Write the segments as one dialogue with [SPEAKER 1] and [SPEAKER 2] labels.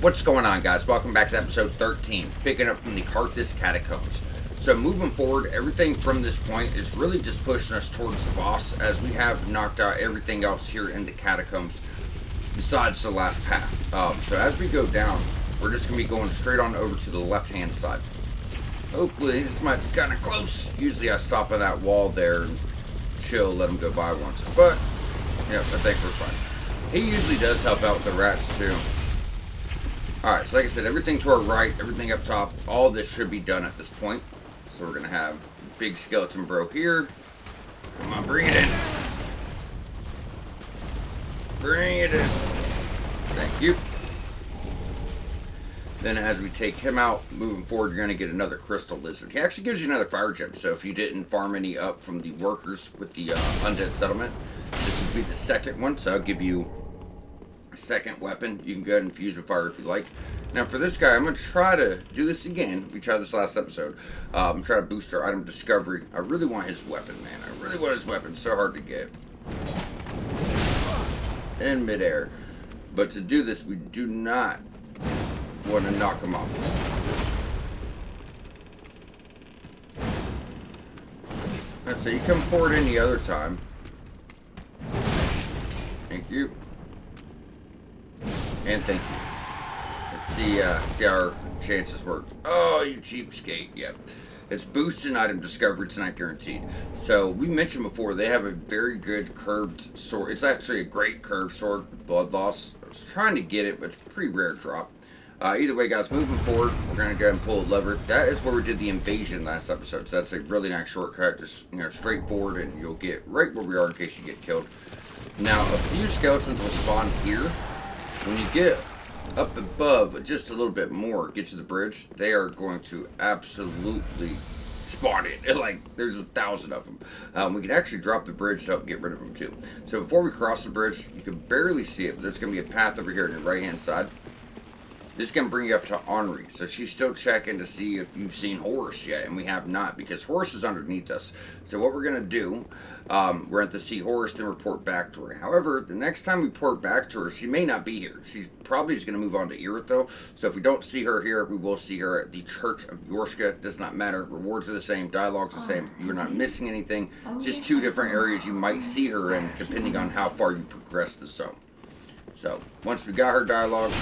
[SPEAKER 1] What's going on, guys? Welcome back to episode 13, picking up from the Carthus Catacombs. So moving forward, everything from this point is really just pushing us towards the boss, as we have knocked out everything else here in the catacombs besides the last path. So as we go down, we're just going to be going straight on over to the left-hand side. Hopefully, this might be kind of close. Usually I stop on that wall there and chill, let them go by once. But, yeah, I think we're fine. He usually does help out with the rats, too. Alright, so like I said, everything to our right, everything up top, all this should be done at this point. So we're going to have big skeleton bro here. Come on, bring it in. Bring it in. Thank you. Then as we take him out, moving forward, you're going to get another crystal lizard. He actually gives you another fire gem, so if you didn't farm any up from the workers with the undead settlement, this would be the second one, so I'll give you second weapon. You can go ahead and fuse with fire if you like. Now for this guy, I'm going to try to do this again. We tried this last episode. I'm trying to boost our item discovery. I really want his weapon, man. I really want his weapon. It's so hard to get. In midair. But to do this, we do not want to knock him off. So you come forward any other time. Thank you. And thank you. Let's see how our chances work. Oh, you cheapskate. Yep. It's boosting item discovery. It's not guaranteed. So, we mentioned before, they have a very good curved sword. It's actually a great curved sword, blood loss. I was trying to get it, but it's a pretty rare drop. Either way, guys, moving forward, we're going to go ahead and pull a lever. That is where we did the invasion last episode. So, that's a really nice shortcut. Just, straightforward, and you'll get right where we are in case you get killed. Now, a few skeletons will spawn here. When you get up above just a little bit more, get to the bridge, they are going to absolutely spawn it. Like, there's 1,000 of them. We can actually drop the bridge to help get rid of them too. So before we cross the bridge, you can barely see it, but there's going to be a path over here on your right-hand side. This is going to bring you up to Henri. So she's still checking to see if you've seen Horus yet, and we have not, because Horus is underneath us. So what we're going to do, we're going to see Horus, then report back to her. However, the next time we report back to her, she may not be here. She's probably just going to move on to Iritho. So if we don't see her here, we will see her at the Church of Yorshka. Does not matter. Rewards are the same. Dialogue's the same. You're not missing anything. Just two different areas you might see her in, depending on how far you progress the zone. So once we got her dialogue,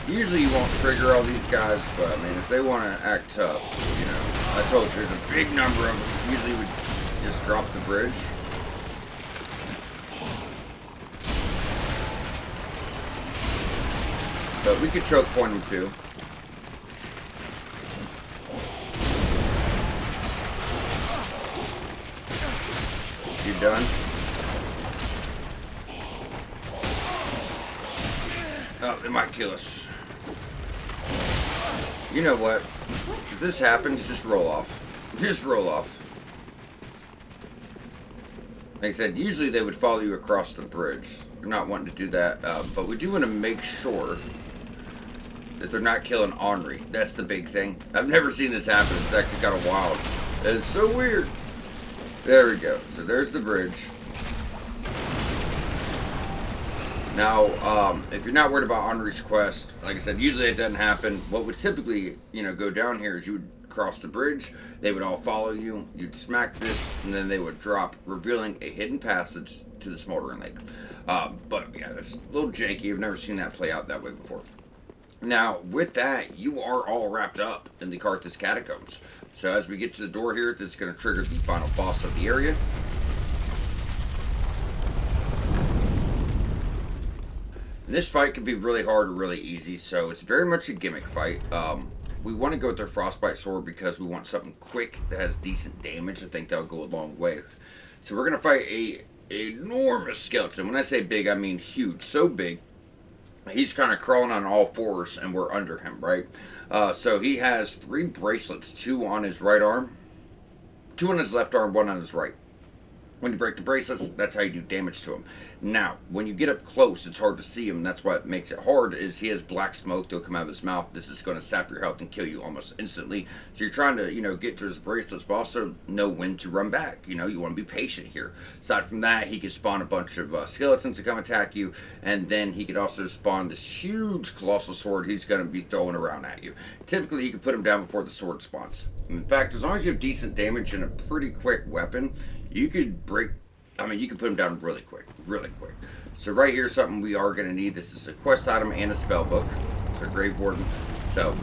[SPEAKER 1] usually you won't trigger all these guys, but I mean, if they want to act tough, I told you there's a big number of them. Usually we just drop the bridge. But we could choke point them too. You done? Oh, they might kill us. You know what? If this happens, just roll off. Just roll off. Like I said, usually they would follow you across the bridge. We're not wanting to do that, but we do want to make sure that they're not killing Henri. That's the big thing. I've never seen this happen. It's actually kind of wild. It's so weird. There we go. So there's the bridge. Now, if you're not worried about Henri's quest, like I said, usually it doesn't happen. What would typically, go down here is you would cross the bridge, they would all follow you, you'd smack this, and then they would drop, revealing a hidden passage to the smoldering lake. But, yeah, that's a little janky. I've never seen that play out that way before. Now, with that, you are all wrapped up in the Carthus Catacombs. So as we get to the door here, this is going to trigger the final boss of the area. This fight can be really hard or really easy, so it's very much a gimmick fight. We want to go with their Frostbite Sword because we want something quick that has decent damage. I think that'll go a long way. So we're going to fight a enormous skeleton. When I say big, I mean huge. So big, he's kind of crawling on all fours, and we're under him, right? So he has 3 bracelets, 2 on his right arm, 2 on his left arm, 1 on his right. When you break the bracelets, that's how you do damage to him. Now, when you get up close, it's hard to see him. That's what makes it hard. Is he has black smoke that'll come out of his mouth. This is going to sap your health and kill you almost instantly. So you're trying to, get to his bracelets, but also know when to run back. You want to be patient here. Aside from that, he can spawn a bunch of skeletons to come attack you, and then he could also spawn this huge colossal sword he's going to be throwing around at you. Typically, you can put him down before the sword spawns. In fact, as long as you have decent damage and a pretty quick weapon, you could you could put them down really quick, really quick. So right here, something we are going to need. This is a quest item and a spell book. So Grave Warden. So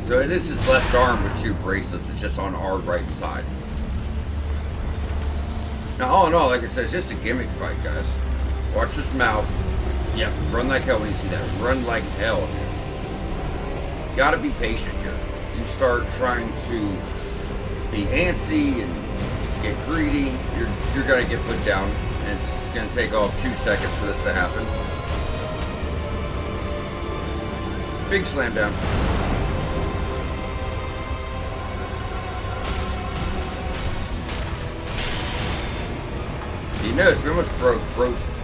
[SPEAKER 1] it is his left arm with 2 bracelets. It's just on our right side. Now, all in all, like I said, it's just a gimmick fight, guys. Watch his mouth. Yep, run like hell when you see that. Run like hell, dude. You gotta be patient here. You start trying to be antsy and get greedy, you're gonna get put down, and it's gonna take all 2 seconds for this to happen. Big slam down. You notice we almost broke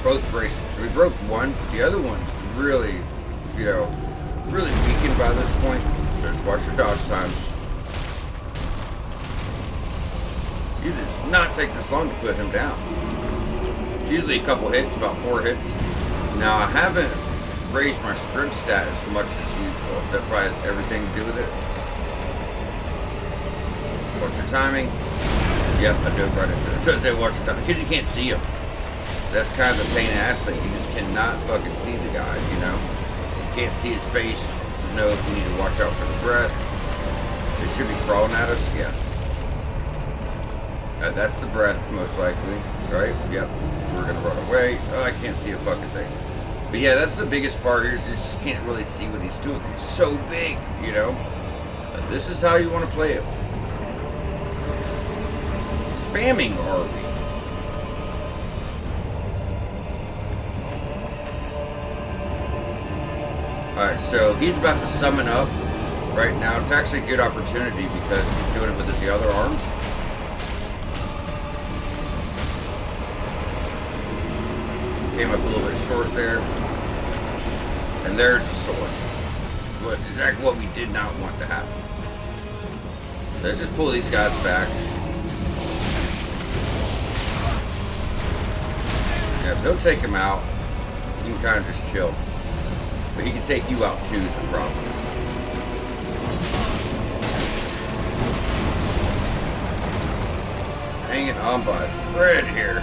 [SPEAKER 1] both bracelets. We broke one, but the other one's really, really weakened by this point. So just watch your dodge times. It does not take this long to put him down. It's usually a couple hits, about 4 hits. Now, I haven't raised my strength stat as much as usual. That probably has everything to do with it. Watch your timing. Yep, I dove right into it. So I say watch your timing, because you can't see him. That's kind of the pain ass thing. You just cannot fucking see the guy, You can't see his face to know if you need to watch out for the breath. They should be crawling at us, yeah. That's the breath, most likely, right? Yep. We're gonna run away. Oh, I can't see a fucking thing. But yeah, that's the biggest part here, is you just can't really see what he's doing. He's so big, But this is how you want to play it. Spamming RV. Alright, so he's about to summon up right now. It's actually a good opportunity because he's doing it with his other arm. Came up a little bit short there. And there's the sword. Exactly what we did not want to happen. Let's just pull these guys back. Yeah, they'll take him out. You can kind of just chill. But he can take you out too is the problem. Hanging on by a thread here.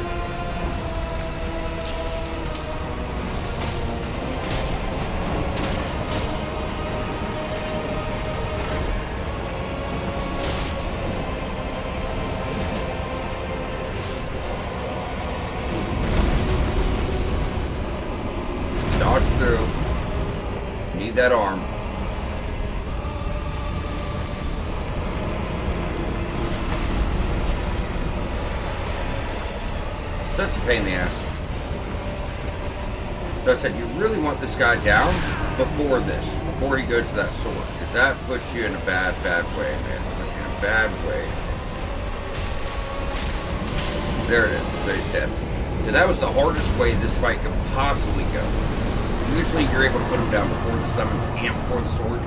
[SPEAKER 1] Dodge through. Need that arm. That's a pain in the ass. So I said, you really want this guy down before he goes to that sword. Because that puts you in a bad way, man. It puts you in a bad way. There it is. So he's dead. So that was the hardest way this fight could possibly go. Usually you're able to put him down before the summons and before the sword.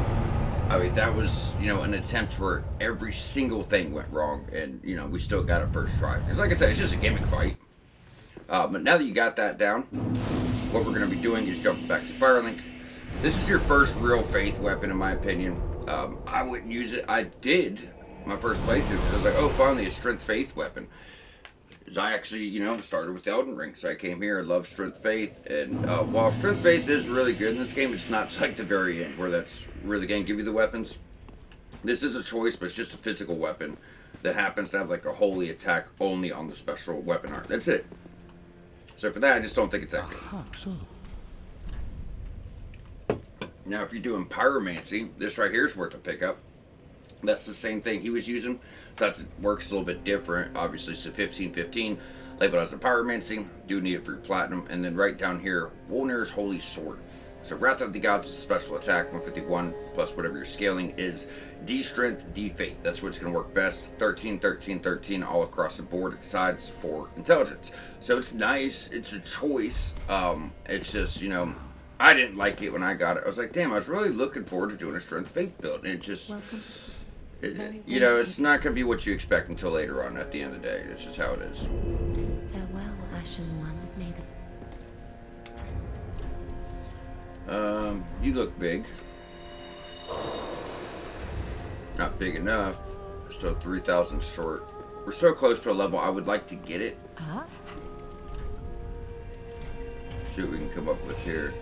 [SPEAKER 1] I mean, that was, an attempt where every single thing went wrong. And, we still got it first try. Because like I said, it's just a gimmick fight. But now that you got that down, what we're going to be doing is jumping back to Firelink. This is your first real faith weapon, in my opinion. I wouldn't use it. I did my first playthrough because I was like, oh, finally a strength faith weapon. Because I actually, started with Elden Ring. So I came here, I love strength faith. And while strength faith is really good in this game, it's not like the very end where that's really going to give you the weapons. This is a choice, but it's just a physical weapon that happens to have like a holy attack only on the special weapon art. That's it. So for that, I just don't think it's that good. Now, if you're doing pyromancy, this right here is worth a pickup. That's the same thing he was using, so that works a little bit different. Obviously, it's a 15-15, labeled as a pyromancy. Do need it for your platinum. And then right down here, Wolnir's Holy Sword. So Wrath of the Gods is special attack, 151, plus whatever your scaling is. D strength, D faith. That's what's going to work best. 13, 13, 13 all across the board, besides for intelligence. So it's nice. It's a choice. It's just, I didn't like it when I got it. I was like, damn, I was really looking forward to doing a strength faith build. And it just, it's not going to be what you expect until later on at the end of the day. It's just how it is.
[SPEAKER 2] Farewell, Ashen One. May the
[SPEAKER 1] You look big. Not big enough. Still 3,000 short. We're so close to a level I would like to get it. See what we can come up with here.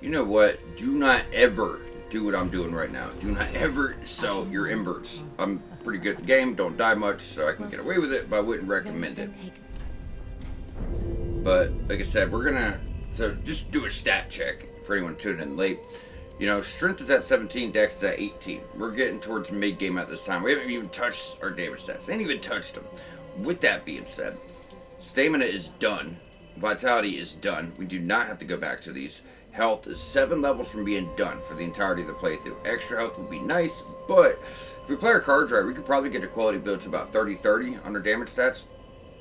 [SPEAKER 1] You know what? Do not ever do what I'm doing right now. Do not ever sell your embers. I'm pretty good at the game, don't die much, so I can get away with it, but I wouldn't recommend it. But like I said, we're gonna just do a stat check for anyone tuning in late. Strength is at 17, Dex is at 18. We're getting towards mid game at this time. We haven't even touched our damage stats. They ain't even touched them. With that being said, stamina is done. Vitality is done. We do not have to go back to these. Health is 7 levels from being done for the entirety of the playthrough. Extra health would be nice, but if we play our cards right, we could probably get to quality builds about 30-30 on our damage stats,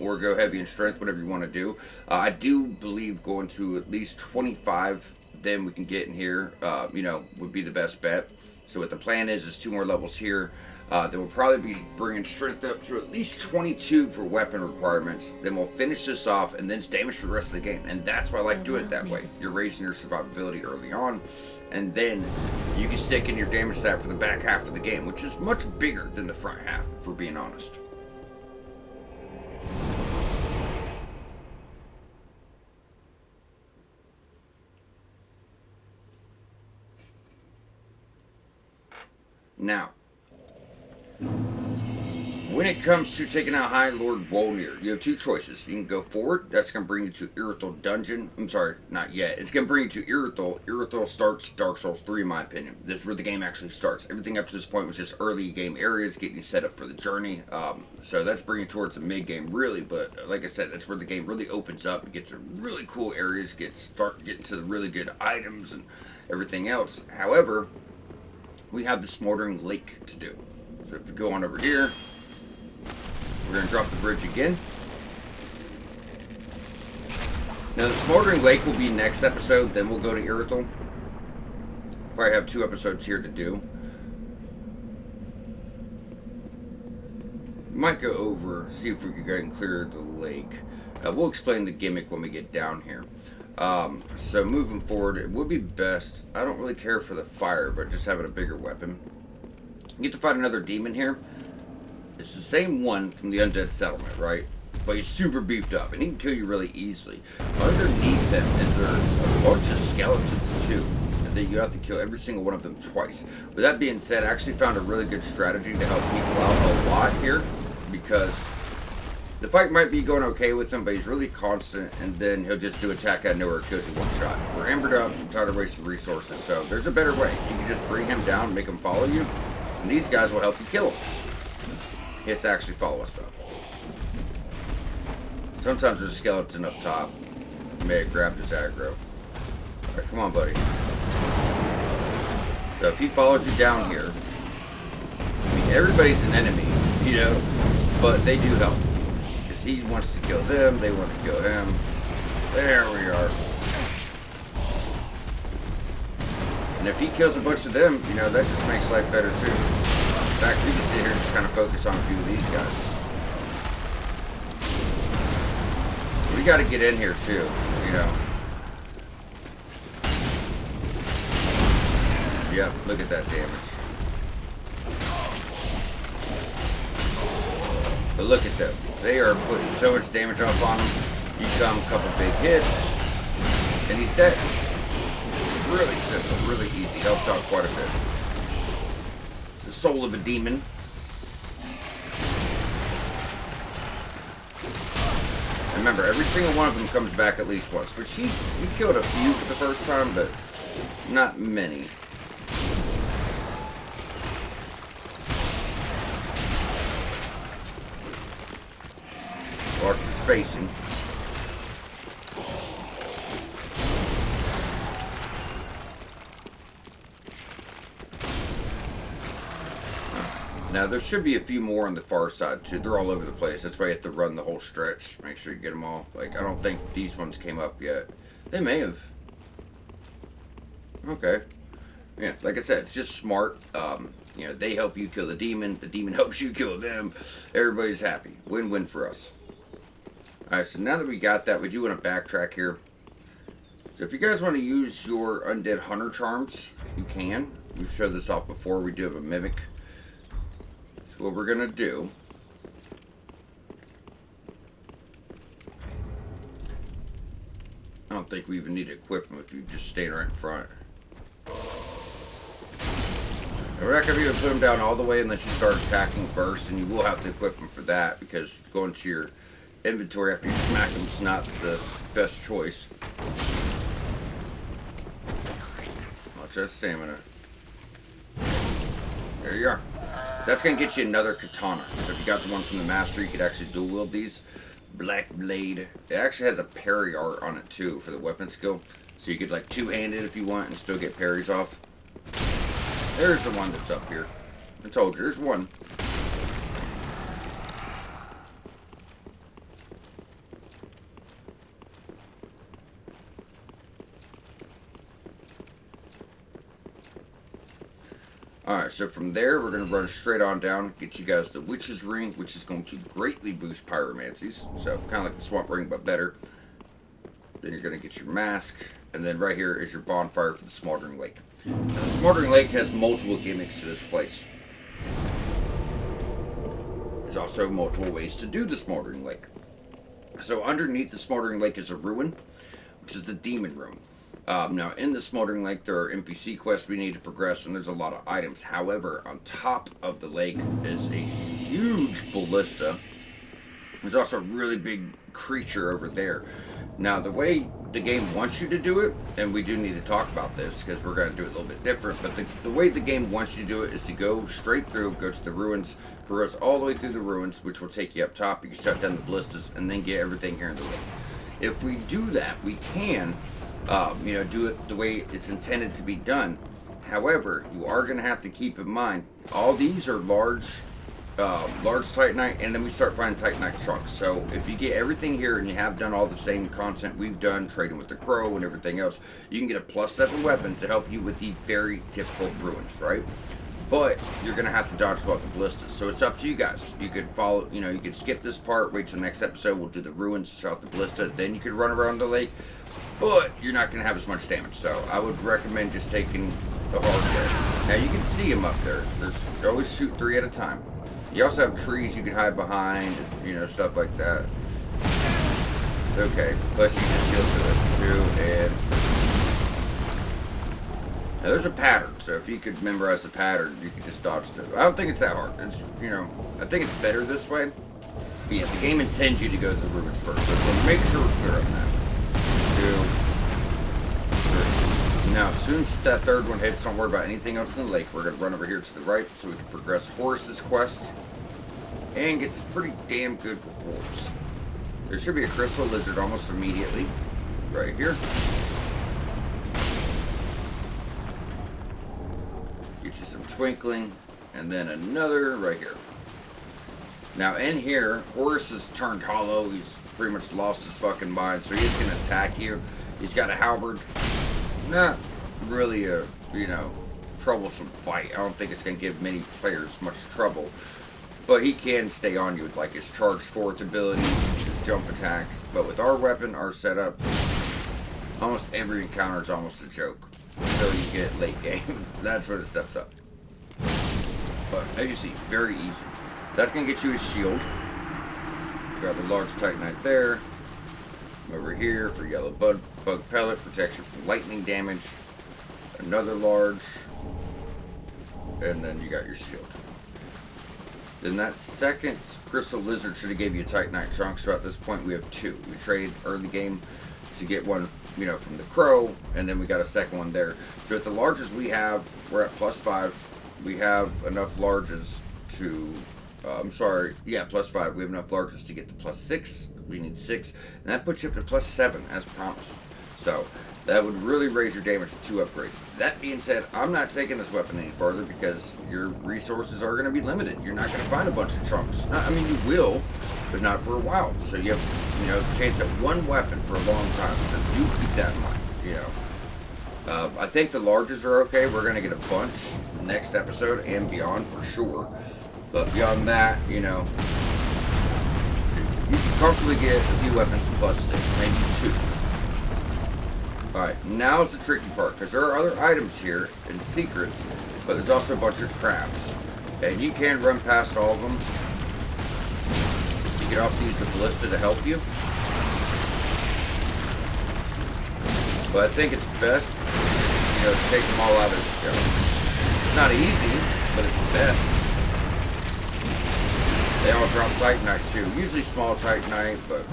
[SPEAKER 1] or go heavy in strength, whatever you want to do. I do believe going to at least 25, then we can get in here, would be the best bet. So what the plan is 2 more levels here. Then we'll probably be bringing strength up to at least 22 for weapon requirements. Then we'll finish this off, and then it's damage for the rest of the game. And that's why I like doing it that way. You're raising your survivability early on, and then you can stick in your damage stat for the back half of the game, which is much bigger than the front half, if we're being honest. Now, when it comes to taking out High Lord Wolnir, you have 2 choices. You can go forward. That's going to bring you to Irithyll Dungeon. I'm sorry, not yet. It's going to bring you to Irithyll. Irithyll starts Dark Souls 3, in my opinion. This is where the game actually starts. Everything up to this point was just early game areas, getting you set up for the journey. So that's bringing you towards the mid-game, really. But like I said, that's where the game really opens up and gets to really cool areas, start getting to the really good items and everything else. However, we have the Smoldering Lake to do. So if we go on over here, we're going to drop the bridge again. Now the Smoldering Lake will be next episode, then we'll go to Irithyll. Probably have 2 episodes here to do. We might go over, see if we can go and clear the lake. We'll explain the gimmick when we get down here. So moving forward, it would be best, I don't really care for the fire, but just having a bigger weapon. You get to fight another demon here. It's the same one from the Undead Settlement, right? But he's super beefed up, and he can kill you really easily. Underneath them is there a bunch of skeletons, too. And then you have to kill every single one of them twice. With that being said, I actually found a really good strategy to help people out a lot here, because the fight might be going okay with him, but he's really constant, and then he'll just do attack out of nowhere, kills you one shot. We're embered up, I'm tired of wasting resources, so there's a better way. You can just bring him down, make him follow you, and these guys will help you kill him. He has to actually follow us up. Sometimes there's a skeleton up top. You may have grabbed his aggro. Alright, come on, buddy. So if he follows you down here, I mean, everybody's an enemy, but they do help. Because he wants to kill them, they want to kill him. There we are. And if he kills a bunch of them, that just makes life better too. In fact, we can sit here and just kind of focus on a few of these guys. We got to get in here too, Yeah, look at that damage. But look at them. They are putting so much damage up on him. You come a couple big hits, and he's dead. Really simple, really easy. Helps out quite a bit. The soul of a demon. Remember, every single one of them comes back at least once, which he killed a few for the first time, but not many. spacing. Now, there should be a few more on the far side, too. They're all over the place. That's why you have to run the whole stretch. Make sure you get them all. Like, I don't think these ones came up yet. They may have. Okay. Yeah, like I said, it's just smart. They help you kill the demon helps you kill them. Everybody's happy. Win-win for us. Alright, so now that we got that, we do want to backtrack here. So if you guys want to use your undead hunter charms, you can. We've showed this off before. We do have a mimic. So what we're going to do... I don't think we even need to equip them if you just stay right in front. And we're not going to be able to put them down all the way unless you start attacking first, and you will have to equip them for that, because going to your inventory after you smack them is not the best choice. Watch that stamina. There you are. That's going to get you another katana. So if you got the one from the master, you could actually dual wield these. Black blade. It actually has a parry art on it too for the weapon skill. So you could like two-hand it if you want and still get parries off. There's the one that's up here. I told you, there's one. Alright, so from there, we're going to run straight on down, get you guys the Witch's Ring, which is going to greatly boost pyromancies. So, kind of like the Swamp Ring, but better. Then you're going to get your mask, and then right here is your bonfire for the Smoldering Lake. Now, the Smoldering Lake has multiple gimmicks to this place. There's also multiple ways to do the Smoldering Lake. So, underneath the Smoldering Lake is a ruin, which is the Demon Room. Now, in the Smoldering Lake, there are NPC quests we need to progress, and there's a lot of items. However, on top of the lake is a huge ballista. There's also a really big creature over there. Now, the way the game wants you to do it, and we do need to talk about this because we're going to do it a little bit different, but the way the game wants you to do it is to go straight through, go to the ruins, progress all the way through the ruins, which will take you up top. You can shut down the ballistas, and then get everything here in the lake. If we do that, we can... do it the way it's intended to be done. However, you are going to have to keep in mind, all these are large Titanite, and then we start finding Titanite chunks. So if you get everything here and you have done all the same content we've done, trading with the crow and everything else, you can get a +7 weapon to help you with the very difficult ruins, right? But you're going to have to dodge throughout the ballistas. So it's up to you guys. You could follow, you could skip this part, wait till the next episode, we'll do the ruins, throughout the ballista, then you could run around the lake. But you're not going to have as much damage. So I would recommend just taking the hard way. Now you can see them up there. You always shoot 3 at a time. You also have trees you can hide behind, stuff like that. Okay, plus you just heal to it too, and... Now there's a pattern, so if you could memorize the pattern, you could just dodge through. I don't think it's that hard. It's, I think it's better this way. But yeah, the game intends you to go to the ruins first, so make sure we're clear on that. 2, 3. Now, as soon as that third one hits, don't worry about anything else in the lake. We're going to run over here to the right so we can progress Horus's quest and get some pretty damn good rewards. There should be a crystal lizard almost immediately, right here. Get you some twinkling, and then another right here. Now in here, Horus has turned hollow. He's pretty much lost his fucking mind, so he's going to attack you. He's got a halberd. Not really a, troublesome fight. I don't think it's going to give many players much trouble. But he can stay on you with like his charge forth ability, his jump attacks. But with our weapon, our setup, almost every encounter is almost a joke. Until you get late game. That's where it steps up. But as you see, very easy. That's going to get you a shield. Grab a large Titanite there. Over here for yellow bug pellet, protects you from lightning damage. Another large. And then you got your shield. Then that second crystal lizard should have gave you a Titanite chunk. So at this point we have 2. We traded early game to get one, from the crow, and then we got a second one there. So at the larges we have, we're at +5. We have enough larges to, +5. We have enough larges to get the +6 we need 6, and that puts you up to +7 as promised. So that would really raise your damage with 2 upgrades. That being said, I'm not taking this weapon any further because your resources are going to be limited. You're not going to find a bunch of chunks. I mean, you will, but not for a while. So you have, a chance at one weapon for a long time. So do keep that in mind. I think the larges are okay. We're going to get a bunch next episode and beyond for sure. But beyond that, you can comfortably get a few weapons to +6, maybe 2. Alright, now's the tricky part, because there are other items here and secrets, but there's also a bunch of crabs. And you can run past all of them. You can also use the ballista to help you. But I think it's best, to take them all out as you go. It's not easy, but it's best. They all drop Titanite too. Usually small Titanite, but...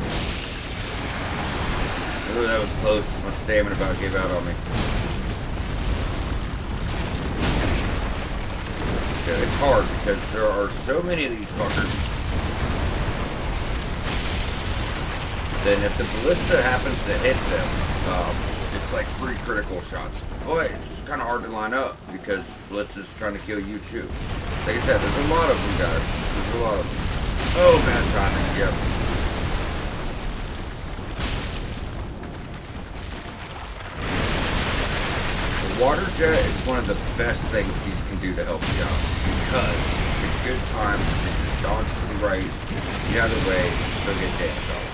[SPEAKER 1] Ooh, that was close. My stamina about gave out on me. Yeah, it's hard because there are so many of these fuckers. Then if the ballista happens to hit them, it's like 3 critical shots. But it's kind of hard to line up because ballista's trying to kill you too. Like I said, there's a lot of them, guys. There's a lot of them. Oh, bad timing. Yep. Water jet is one of the best things these can do to help you out because it's a good time to just dodge to the right, get out of the way, and still get damage off.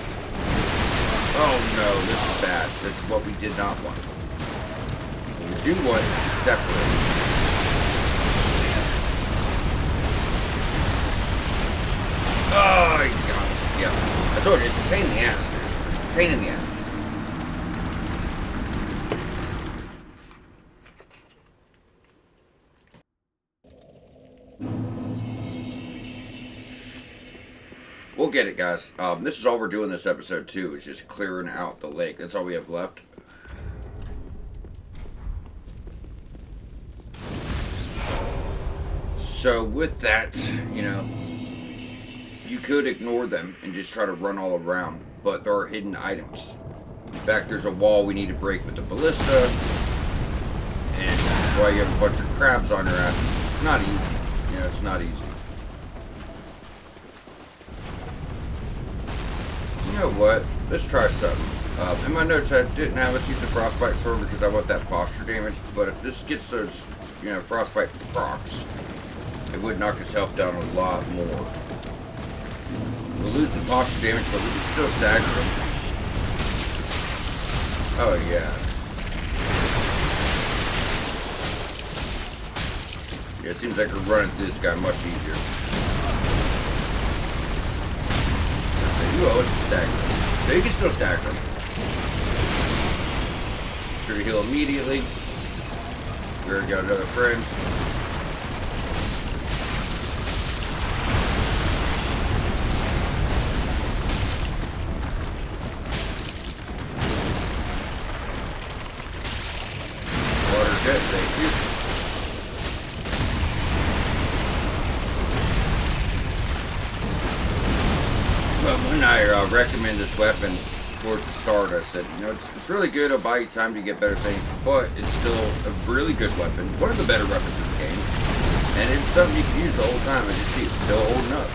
[SPEAKER 1] Oh no, this is bad. This is what we did not want. What we do want is to separate. Oh, you got it. Yep. I told you, it's a pain in the ass, dude. Pain in the ass. We'll get it, guys. This is all we're doing this episode, too, is just clearing out the lake. That's all we have left. So, with that, you could ignore them and just try to run all around, but there are hidden items. In fact, there's a wall we need to break with the ballista, and that's why you have a bunch of crabs on your ass. It's not easy. It's not easy. You know what? Let's try something. In my notes, I didn't have us use the frostbite sword because I want that posture damage. But if this gets those, frostbite procs, it would knock its health down a lot more. We'll lose the posture damage, but we can still stagger them. Oh yeah. Yeah, it seems like we're running through this guy much easier. You always stagger them. So you can still stagger them. Be sure to heal immediately. We already got another friend. Water jet, thank you. When I recommend this weapon towards the start, I said, it's really good. It'll buy you time to get better things, but it's still a really good weapon. One of the better weapons in the game. And it's something you can use the whole time. As you see, it's still holding up.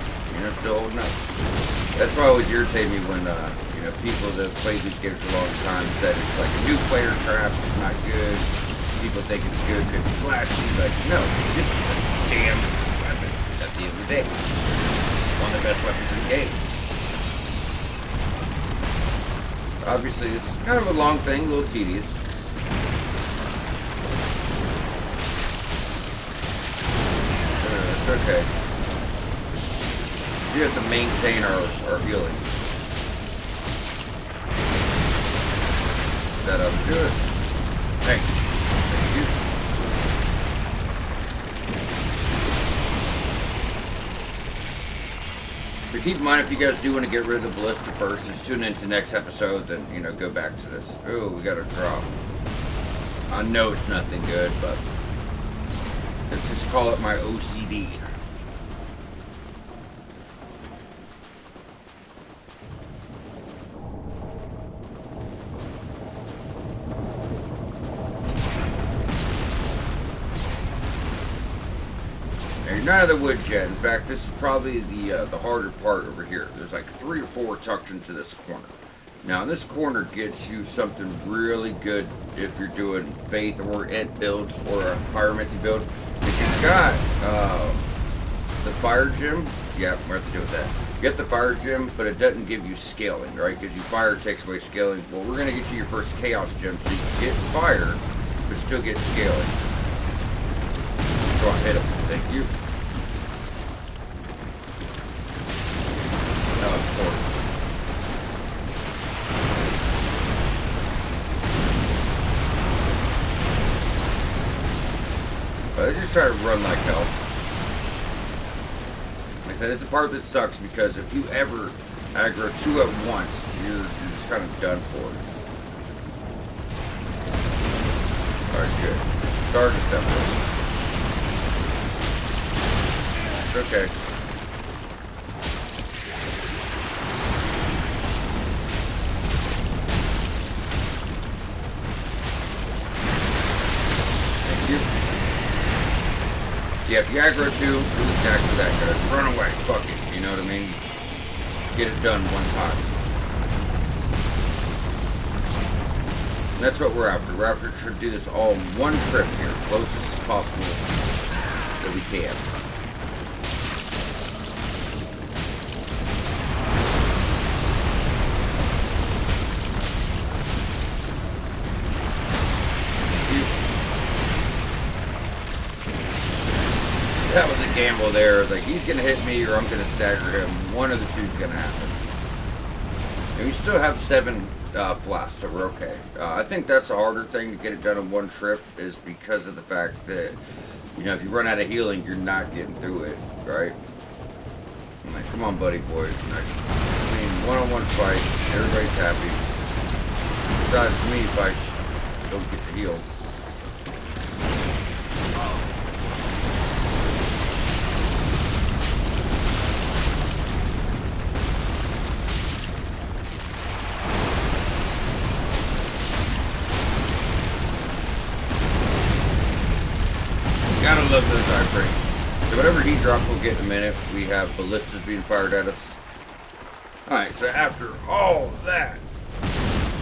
[SPEAKER 1] Still holding up. That's why it always irritates me when, people that have played these games for a long time said it's like a new player trap. It's not good. People think it's good because it's flashy. Like, no, it's just a damn weapon at the end of the day. One of the best weapons in the game. Obviously, it's kind of a long thing, a little tedious. It's okay. We have to maintain our healing. That I'm good. Thank you. So keep in mind, if you guys do want to get rid of the ballista first, just tune into next episode, then, go back to this. Oh, we got a drop. I know it's nothing good, but let's just call it my OCD. Now you're not out of the woods yet. In fact, this is probably the harder part over here. There's like 3 or 4 tucked into this corner. Now this corner gets you something really good if you're doing faith or ent builds or a pyromancy build. If you've got the fire gem, yeah, we're have to do with that. Get the fire gem, but it doesn't give you scaling, right? Because you fire takes away scaling. Well, we're gonna get you your first chaos gem, so you can get fire, but still get scaling. Go on, hit him. Thank you. Oh, of course. But I just try to run like hell. Like I said, it's the part that sucks because if you ever aggro 2 at once, you're just kind of done for. Alright, good. Start to step up. It's okay. Thank you. Yeah, if you aggro 2, do exactly that, guys. Run away. Fuck it. You know what I mean? Get it done one time. And that's what we're after. We're after to do this all in one trip here, closest as possible that we can. That was a gamble there. I was like, he's going to hit me or I'm going to stagger him. One of the two is going to happen. And we still have 7 flasks, so we're okay. I think that's the harder thing to get it done in one trip is because of the fact that, you know, if you run out of healing, you're not getting through it, right? I'm like, come on, buddy, boy. I mean, one-on-one fight, everybody's happy. Besides me if I don't get to heal. Gotta love those eye frames. So whatever heat drop we'll get in a minute, we have ballistas being fired at us. Alright, so after all that,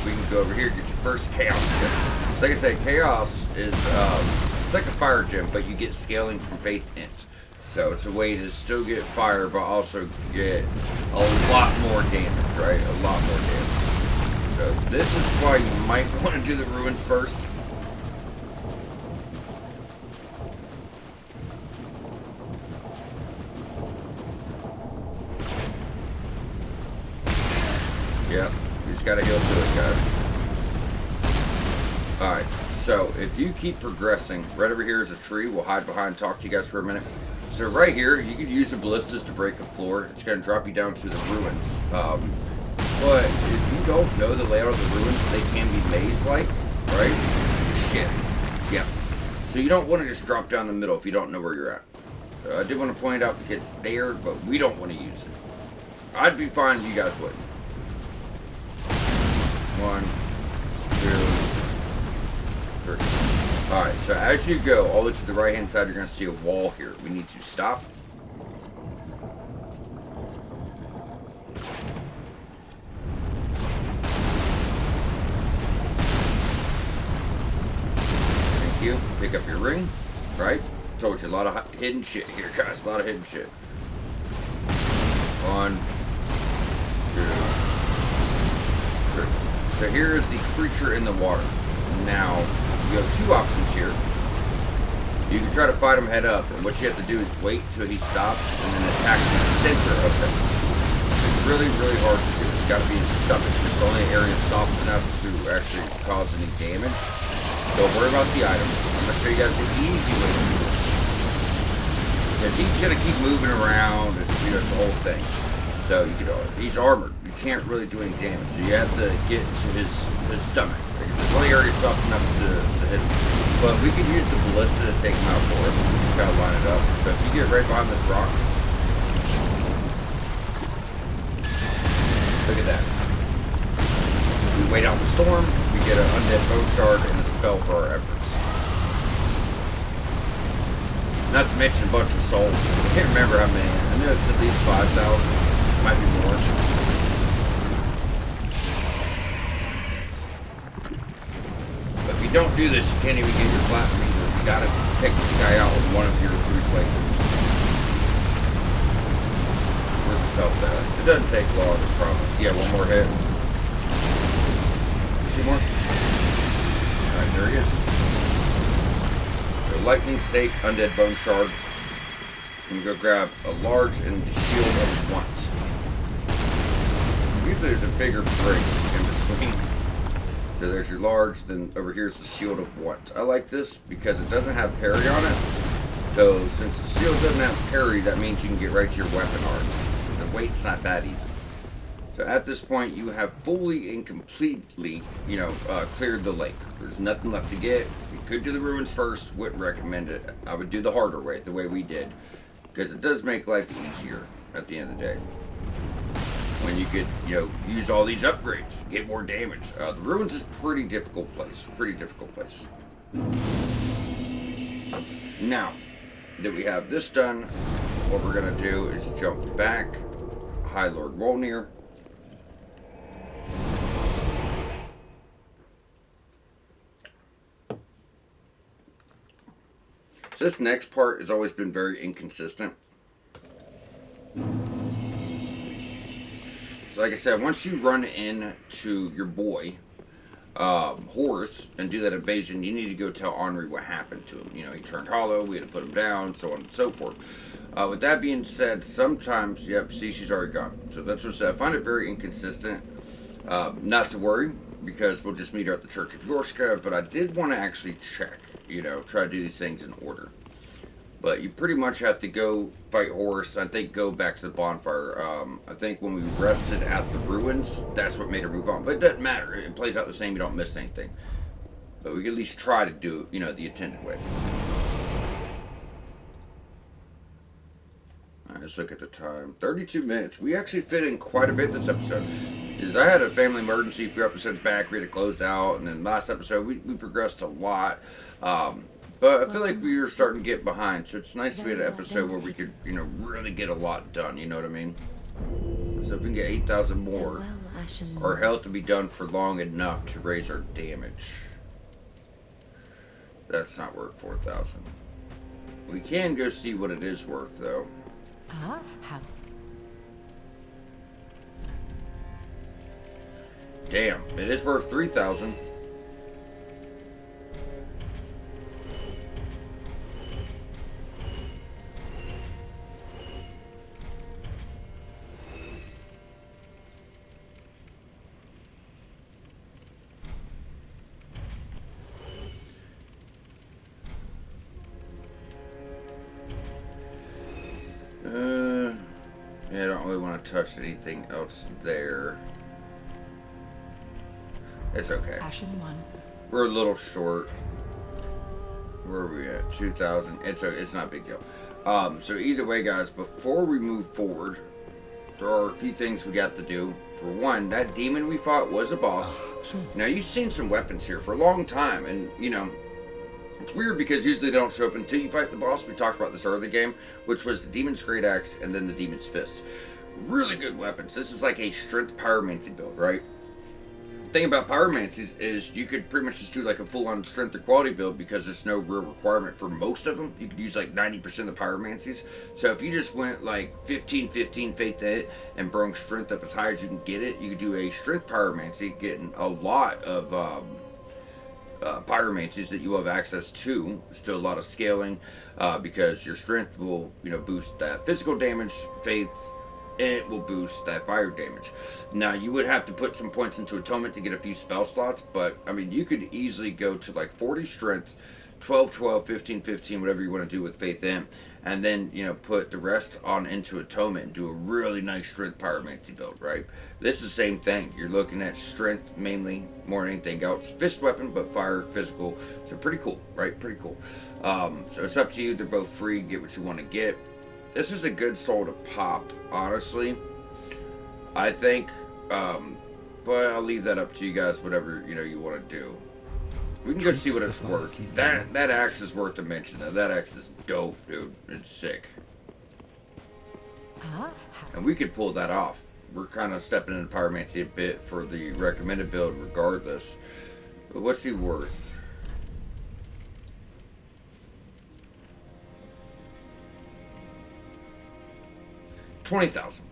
[SPEAKER 1] we can go over here and get your first chaos gem. So like I said, chaos is it's like a fire gem, but you get scaling from faith int. So it's a way to still get fire, but also get a lot more damage, right? A lot more damage. So this is why you might want to do the ruins first. Yep, you just gotta heal through it, guys. Alright, so if you keep progressing, right over here is a tree. We'll hide behind and talk to you guys for a minute. So right here, you could use the ballistas to break a floor. It's gonna drop you down to the ruins. But if you don't know the layout of the ruins, they can be maze-like, right? Shit. Yep. So you don't want to just drop down the middle if you don't know where you're at. I did want to point out that it's there, but we don't want to use it. I'd be fine if you guys wouldn't. 1, 2, 3. Alright, so as you go all the way to the right hand side, you're going to see a wall here. We need to stop. Thank you. Pick up your ring. Right? Told you, a lot of hidden shit here, guys. A lot of hidden shit. 1, 2, 3. So here is the creature in the water. Now, you have 2 options here. You can try to fight him head up, and what you have to do is wait till he stops and then attack the center of him. It's really, really hard to do. It's got to be his stomach. It's the only area soft enough to actually cause any damage. Don't worry about the items. I'm going to show you guys the easy way to do this. Because he's going to keep moving around, and it's the whole thing. So, you know, he's armored. You can't really do any damage. So you have to get to his stomach. Because it's only area soft enough to hit him. But we can use the ballista to take him out for us. We just gotta line it up. So if you get right behind this rock. Look at that. We wait out the storm. We get an undead bone shard and a spell for our efforts. Not to mention a bunch of souls. I can't remember how many. I know it's at least 5,000. Might be more. But if you don't do this, you can't even get your platinum either. You gotta take this guy out with one of your 3 playthroughs. Work yourself that. It doesn't take long, I promise. Yeah, one more hit. 2 more. Alright, there he is. So lightning stake, undead bone shard. And go grab a large and the shield of want. Usually there's a bigger break in between. So there's your large, then over here's the shield of want. I like this because it doesn't have parry on it. So since the shield doesn't have parry, that means you can get right to your weapon art. So the weight's not that easy. So at this point, you have fully and completely, cleared the lake. There's nothing left to get. You could do the ruins first. Wouldn't recommend it. I would do the harder way, the way we did. Because it does make life easier at the end of the day. When you could, use all these upgrades, get more damage. The ruins is pretty difficult place. Pretty difficult place. Now that we have this done, what we're going to do is jump back. High Lord Wolnir. So this next part has always been very inconsistent. So like I said, once you run into your boy, Horus, and do that invasion, you need to go tell Henri what happened to him. He turned hollow, we had to put him down, so on and so forth. With that being said, sometimes, yep, see, she's already gone. So that's what I said. I find it very inconsistent. Not to worry, because we'll just meet her at the Church of Yorska, but I did want to actually check, try to do these things in order. But you pretty much have to go fight Horus. I think go back to the bonfire. I think when we rested at the ruins, that's what made her move on. But it doesn't matter. It plays out the same. You don't miss anything. But we can at least try to do, the intended way. Alright, let's look at the time. 32 minutes. We actually fit in quite a bit this episode. Is I had a family emergency a few episodes back. We had it closed out. And then last episode, we progressed a lot. But I feel like we were starting to get behind, so it's nice to be at an episode where we could, really get a lot done, you know what I mean? So if we can get 8,000 more, our health will be done for long enough to raise our damage. That's not worth 4,000. We can go see what it is worth, though. Damn, it is worth 3,000. Yeah, I don't really want to touch anything else there. It's okay. We're a little short. Where are we at? 2,000. It's not a big deal. So either way, guys, before we move forward, there are a few things we got to do. For one, that demon we fought was a boss. Now, you've seen some weapons here for a long time, and, it's weird because usually they don't show up until you fight the boss. We talked about this early game, which was the Demon's Great Axe and then the Demon's Fist. Really good weapons. This is like a strength pyromancy build, right? The thing about pyromancies is you could pretty much just do like a full-on strength or quality build because there's no real requirement for most of them. You could use like 90% of pyromancies. So if you just went like 15-15 faith to hit and brung strength up as high as you can get it, you could do a strength pyromancy, getting a lot of pyromancies that you have access to. Still a lot of scaling because your strength will boost that physical damage, faith, and it will boost that fire damage. Now you would have to put some points into atonement to get a few spell slots, but I mean you could easily go to like 40 strength, 12-12, 15-15, whatever you want to do with faith in, and then put the rest on into atonement and do a really nice strength pyromancy build, right? This is the same thing. You're looking at strength mainly more than anything else. Fist weapon, but fire, physical. So pretty cool, right? Pretty cool. So it's up to you. They're both free. Get what you want to get. This is a good soul to pop, honestly. I think, but I'll leave that up to you guys. Whatever you want to do. We can go
[SPEAKER 3] Trick
[SPEAKER 1] see what
[SPEAKER 3] the
[SPEAKER 1] it's worth.
[SPEAKER 3] firekeeper.
[SPEAKER 1] That axe is worth a mention. That axe is dope, dude. It's sick. And we could pull that off. We're kind of stepping into pyromancy a bit for the recommended build regardless. But what's he worth? 20,000.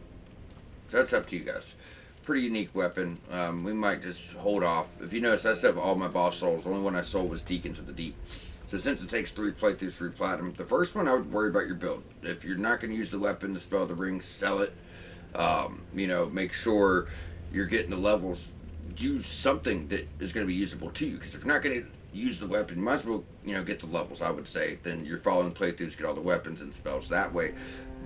[SPEAKER 1] So that's up to you guys. Pretty unique weapon. We might just hold off. If you notice, I still have all my boss souls. The only one I sold was Deacons of the Deep. So since it takes 3 playthroughs, 3 platinum, the first one I would worry about your build. If you're not going to use the weapon, the spell, the ring, sell it. Make sure you're getting the levels. Use something that is going to be usable to you. Because if you're not going to use the weapon, you might as well, get the levels. I would say. Then you're following playthroughs, get all the weapons and spells that way.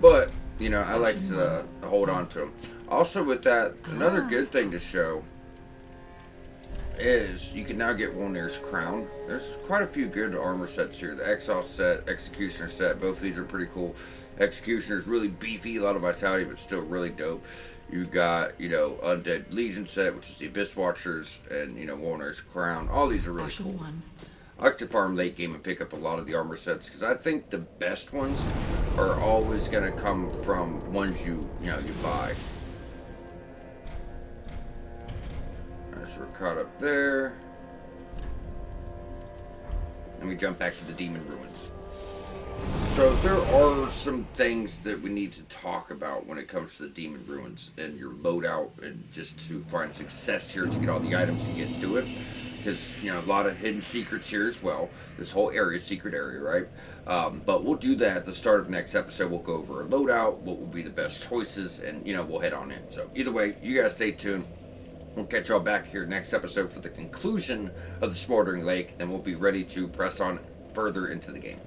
[SPEAKER 1] But I like
[SPEAKER 3] Ashen
[SPEAKER 1] to
[SPEAKER 3] one.
[SPEAKER 1] hold on to them. Also, with that, another good thing to show is you can now get wolnir's crown. There's quite a few good armor sets here. The exhaust set, executioner set, both of these are pretty cool. Executioner's really beefy, a lot of vitality, but still really dope. You got, undead legion set, which is the abyss watchers, and wolnir's crown. All these are really
[SPEAKER 3] Ashen
[SPEAKER 1] cool.
[SPEAKER 3] one.
[SPEAKER 1] I like to farm late game and pick up a lot of the armor sets because I think the best ones are always going to come from ones you buy. Alright, so we're caught up there. And we jump back to the demon ruins. So there are some things that we need to talk about when it comes to the demon ruins and your loadout and just to find success here to get all the items and get through it. Because a lot of hidden secrets here as well. This whole area, secret area, right? But we'll do that at the start of next episode. We'll go over a loadout, what will be the best choices, and we'll head on in. So either way, you guys stay tuned. We'll catch y'all back here next episode for the conclusion of the Smoldering Lake. Then we'll be ready to press on further into the game.